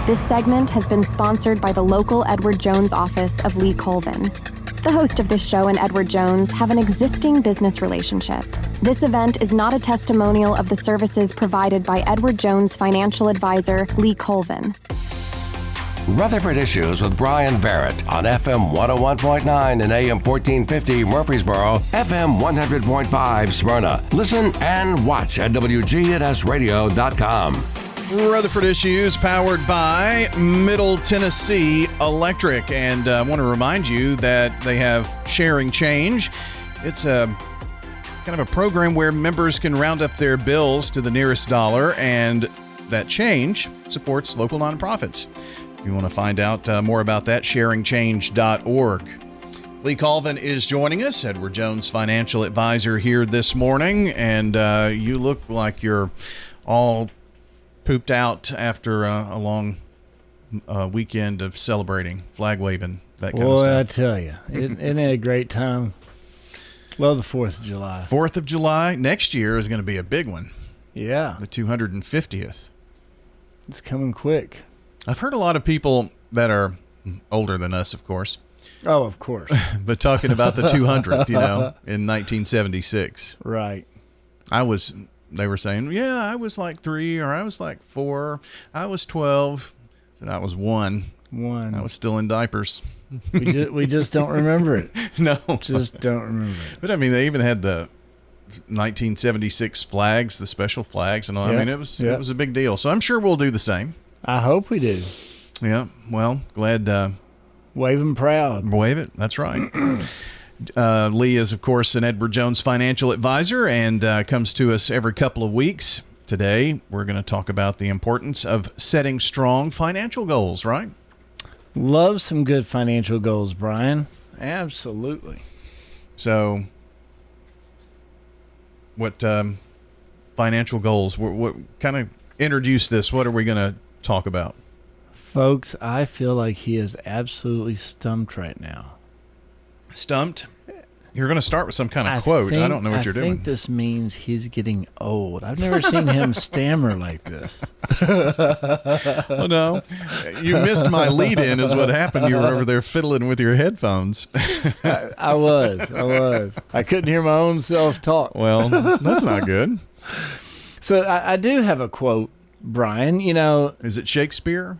This segment has been sponsored by the local Edward Jones office of Lee Colvin. The host of this show and Edward Jones have an existing business relationship. This event is not a testimonial of the services provided by Edward Jones financial advisor Lee Colvin. Rutherford Issues with Bryan Barrett on FM 101.9 and AM 1450 Murfreesboro, FM 100.5 Smyrna. Listen and watch at WGNSradio.com. Rutherford Issues powered by Middle Tennessee Electric. And I want to remind you that they have Sharing Change. It's a kind of a program where members can round up their bills to the nearest dollar, and that change supports local nonprofits. If you want to find out more about that, sharingchange.org. Lee Colvin is joining us, Edward Jones financial advisor here this morning, and you look like you're all pooped out after a long weekend of celebrating, flag waving, that kind of stuff. Boy, I tell you, isn't it a great time? Love the 4th of July. 4th of July next year is going to be a big one. Yeah. The 250th. It's coming quick. I've heard a lot of people that are older than us, of course. Oh, of course. But talking about the 200th, in 1976. Right. They were saying, yeah, I was like 3 or I was like 4. I was 12. So I was 1. I was still in diapers. We just don't remember it. No. Just don't remember it. But I mean, they even had the 1976 flags, the special flags and all. Yep. I mean, it was a big deal. So I'm sure we'll do the same. I hope we do. Yeah. Well, glad. Wave them proud. Wave it. That's right. Lee is, of course, an Edward Jones financial advisor and comes to us every couple of weeks. Today, we're going to talk about the importance of setting strong financial goals, right? Love some good financial goals, Brian. Absolutely. So, what financial goals? What kind of introduce this? What are we going to talk about? Folks, I feel like he is absolutely stumped right now. Stumped? You're going to start with some kind of quote. I don't know what you're doing. I think this means he's getting old. I've never seen him stammer like this. Well, no. You missed my lead-in is what happened. You were over there fiddling with your headphones. I was. I couldn't hear my own self talk. Well, that's not good. So I do have a quote, Brian. Is it Shakespeare?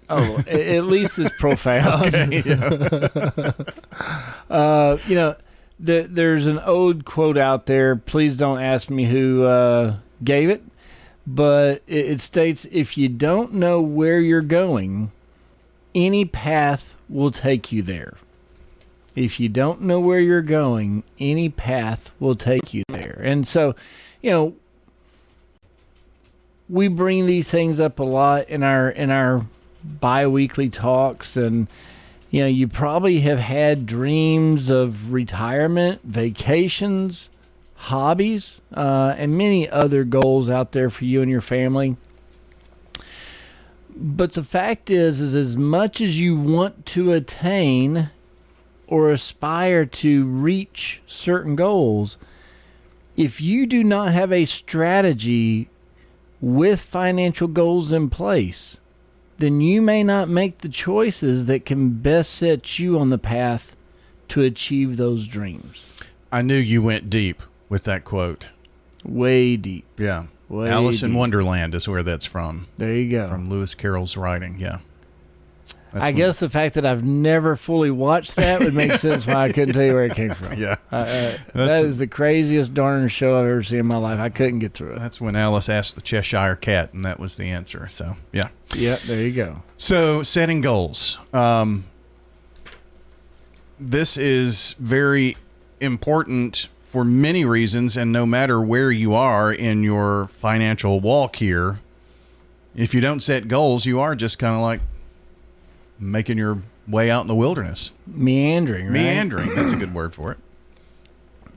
Oh, at least it's profound. Okay, yeah. There's an old quote out there. Please don't ask me who gave it, but it states, if you don't know where you're going, any path will take you there. If you don't know where you're going, any path will take you there. And so, we bring these things up a lot in our bi-weekly talks, and you probably have had dreams of retirement, vacations, hobbies, and many other goals out there for you and your family. But the fact is as much as you want to attain or aspire to reach certain goals, if you do not have a strategy with financial goals in place, then you may not make the choices that can best set you on the path to achieve those dreams. I knew you went deep with that quote. Way deep. Yeah. Way Alice in deep. Wonderland is where that's from. There you go. From Lewis Carroll's writing, yeah. I guess the fact that I've never fully watched that would make sense why I couldn't tell you where it came from. Yeah. That is the craziest darn show I've ever seen in my life. I couldn't get through it. That's when Alice asked the Cheshire Cat, and that was the answer. So, yeah. Yeah, there you go. So, setting goals. This is very important for many reasons, and no matter where you are in your financial walk here, if you don't set goals, you are just kind of like making your way out in the wilderness. Meandering, right? Meandering. That's a good word for it.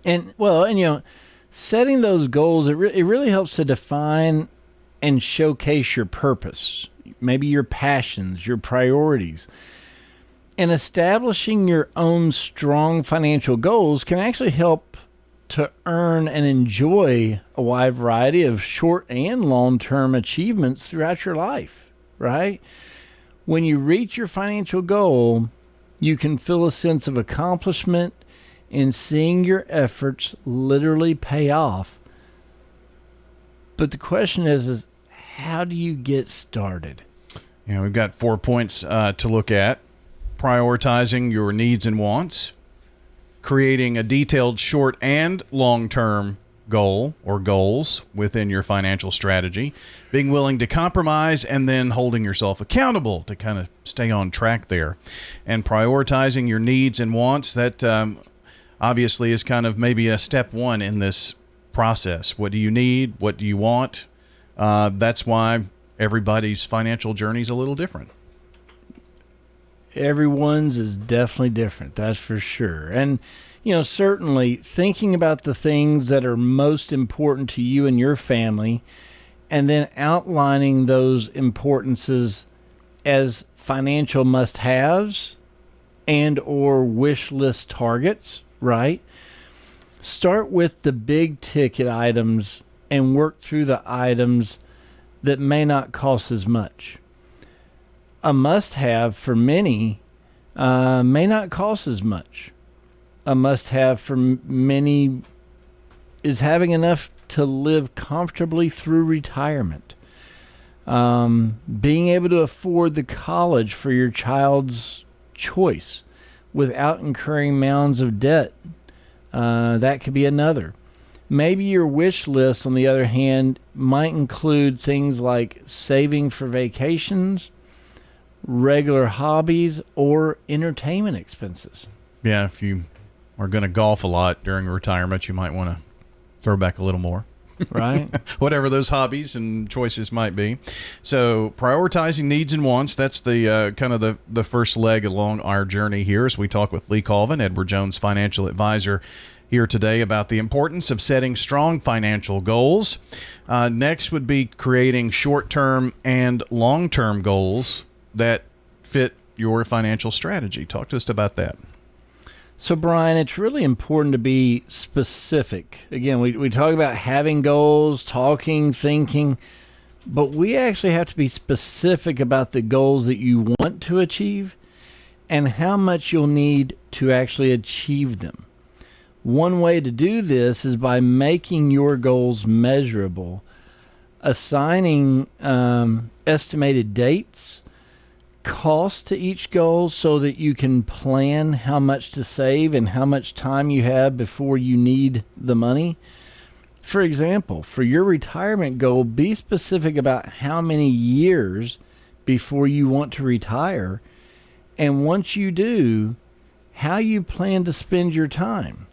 And setting those goals, it really helps to define and showcase your purpose, maybe your passions, your priorities. And establishing your own strong financial goals can actually help to earn and enjoy a wide variety of short and long-term achievements throughout your life. right? When you reach your financial goal, you can feel a sense of accomplishment in seeing your efforts literally pay off. But the question is how do you get started? Yeah, we've got 4 points to look at. Prioritizing your needs and wants, creating a detailed short and long-term goal or goals within your financial strategy, being willing to compromise, and then holding yourself accountable to kind of stay on track there. And prioritizing your needs and wants, that obviously is kind of maybe a step one in this process. What do you need? What do you want? That's why everybody's financial journey is a little different. Everyone's is definitely different, that's for sure. And, certainly thinking about the things that are most important to you and your family, and then outlining those importances as financial must-haves and or wish list targets, right? Start with the big ticket items and work through the items that may not cost as much. A must-have for many may not cost as much. A must-have for many is having enough to live comfortably through retirement. Being able to afford the college for your child's choice without incurring mounds of debt. That could be another. Maybe your wish list, on the other hand, might include things like saving for vacations, regular hobbies, or entertainment expenses. Yeah, if you are going to golf a lot during retirement, you might want to throw back a little more. Right. Whatever those hobbies and choices might be. So prioritizing needs and wants, that's the kind of the first leg along our journey here as we talk with Lee Colvin, Edward Jones financial advisor, here today about the importance of setting strong financial goals. Next would be creating short-term and long-term goals that fit your financial strategy. Talk to us about that. So, Brian, it's really important to be specific. Again, we talk about having goals, talking, thinking, but we actually have to be specific about the goals that you want to achieve and how much you'll need to actually achieve them. One way to do this is by making your goals measurable, assigning estimated dates, cost to each goal so that you can plan how much to save and how much time you have before you need the money. For example, for your retirement goal, be specific about how many years before you want to retire, and once you do, how you plan to spend your time.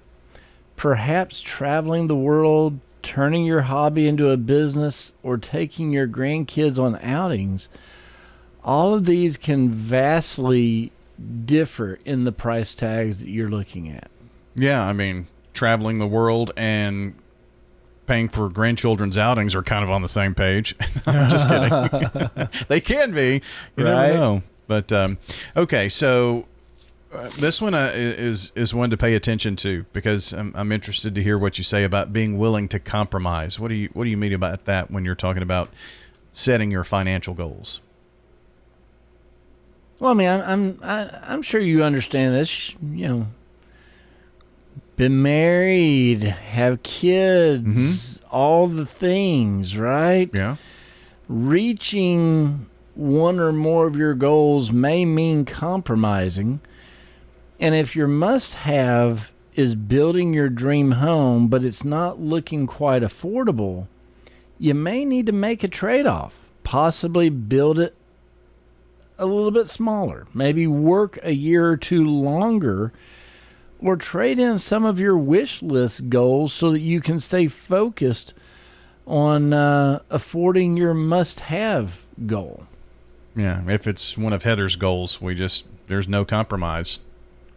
Perhaps traveling the world, turning your hobby into a business, or taking your grandkids on outings. All of these can vastly differ in the price tags that you're looking at. Yeah, I mean, traveling the world and paying for grandchildren's outings are kind of on the same page. I'm just kidding. They can be. You Right. never know. But, okay, so this one is one to pay attention to because I'm interested to hear what you say about being willing to compromise. What do you mean about that when you're talking about setting your financial goals? Well, I mean, I'm sure you understand this. Been married, have kids, all the things, right? Yeah. Reaching one or more of your goals may mean compromising. And if your must-have is building your dream home, but it's not looking quite affordable, you may need to make a trade-off, possibly build it a little bit smaller, maybe work a year or two longer, or trade in some of your wish list goals so that you can stay focused on affording your must-have goal. Yeah, if it's one of Heather's goals, there's no compromise.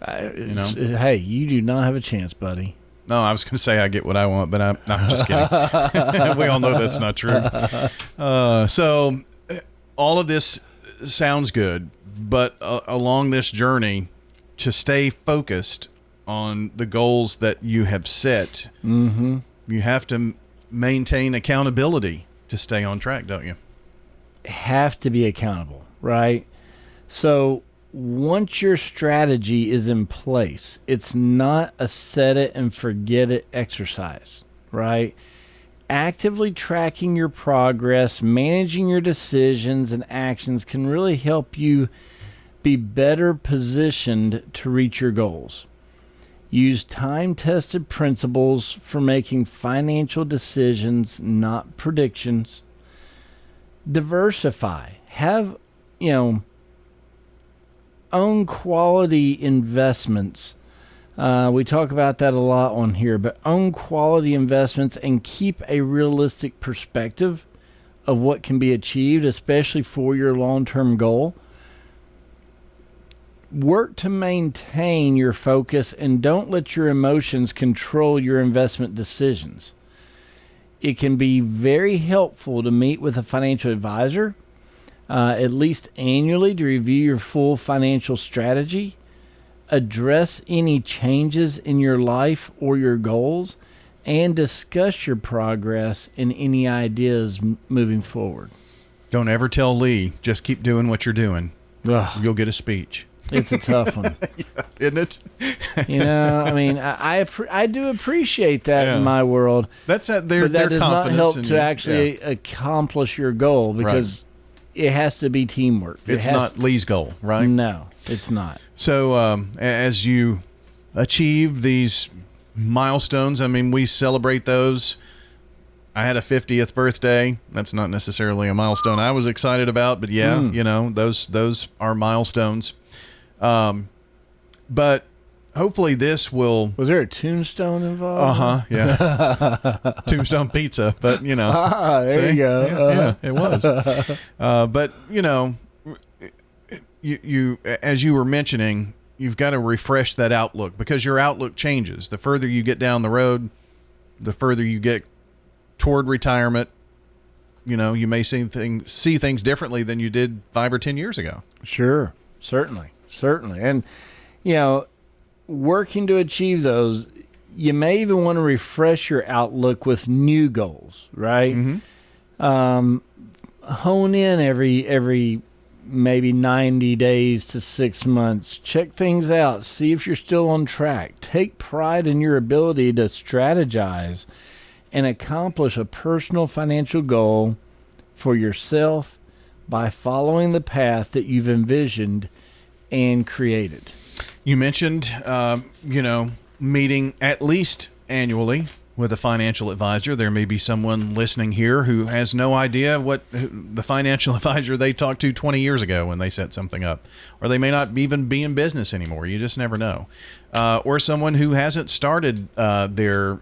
Hey, you do not have a chance, buddy. No, I was going to say I get what I want, but I'm just kidding. We all know that's not true. So all of this sounds good, but along this journey, to stay focused on the goals that you have set, you have to maintain accountability to stay on track, don't you? have to be accountable, right? So once your strategy is in place, it's not a set it and forget it exercise, right? Actively tracking your progress, managing your decisions and actions can really help you be better positioned to reach your goals. Use time-tested principles for making financial decisions, not predictions. Diversify. Have, own quality investments. We talk about that a lot on here, but own quality investments and keep a realistic perspective of what can be achieved, especially for your long-term goal. Work to maintain your focus and don't let your emotions control your investment decisions. It can be very helpful to meet with a financial advisor at least annually to review your full financial strategy, address any changes in your life or your goals, and discuss your progress and any ideas moving forward. Don't ever tell Lee, just keep doing what you're doing. Ugh. You'll get a speech. It's a tough one. Yeah, isn't it? I mean, I do appreciate that in my world. That's but that does not help to actually yeah. accomplish your goal because it has to be teamwork. It's not Lee's goal, right? No, it's not. So as you achieve these milestones, I mean, we celebrate those. I had a 50th birthday. That's not necessarily a milestone I was excited about, but those are milestones. But hopefully this will... Was there a tombstone involved? Yeah. Tombstone pizza, but there you go. Yeah, it was. But you as you were mentioning, you've got to refresh that outlook because your outlook changes. The further you get down the road, the further you get toward retirement, you may see things differently than you did 5 or 10 years ago. Sure. Certainly. And, working to achieve those, you may even want to refresh your outlook with new goals, right? Mm-hmm. Hone in every maybe 90 days to 6 months. Check things out. See if you're still on track. Take pride in your ability to strategize and accomplish a personal financial goal for yourself by following the path that you've envisioned and created. You mentioned, meeting at least annually with a financial advisor. There may be someone listening here who has no idea what the financial advisor they talked to 20 years ago when they set something up. Or they may not even be in business anymore. You just never know. Or someone who hasn't started their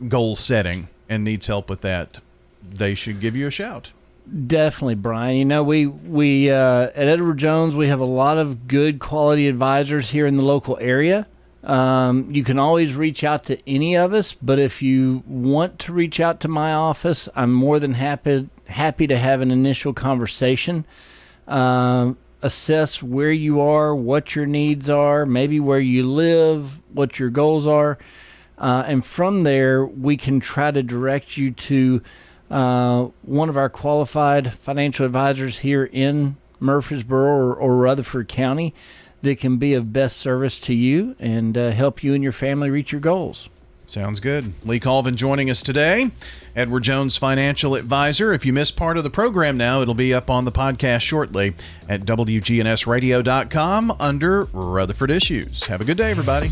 goal setting and needs help with that. They should give you a shout. Definitely, Brian. We at Edward Jones, we have a lot of good quality advisors here in the local area. You can always reach out to any of us, but if you want to reach out to my office, I'm more than happy to have an initial conversation, assess where you are, what your needs are, maybe where you live, what your goals are, and from there, we can try to direct you to one of our qualified financial advisors here in Murfreesboro or Rutherford County that can be of best service to you and help you and your family reach your goals. Sounds good. Lee Colvin joining us today, Edward Jones Financial Advisor. If you missed part of the program now, it'll be up on the podcast shortly at WGNSradio.com under Rutherford Issues. Have a good day, everybody.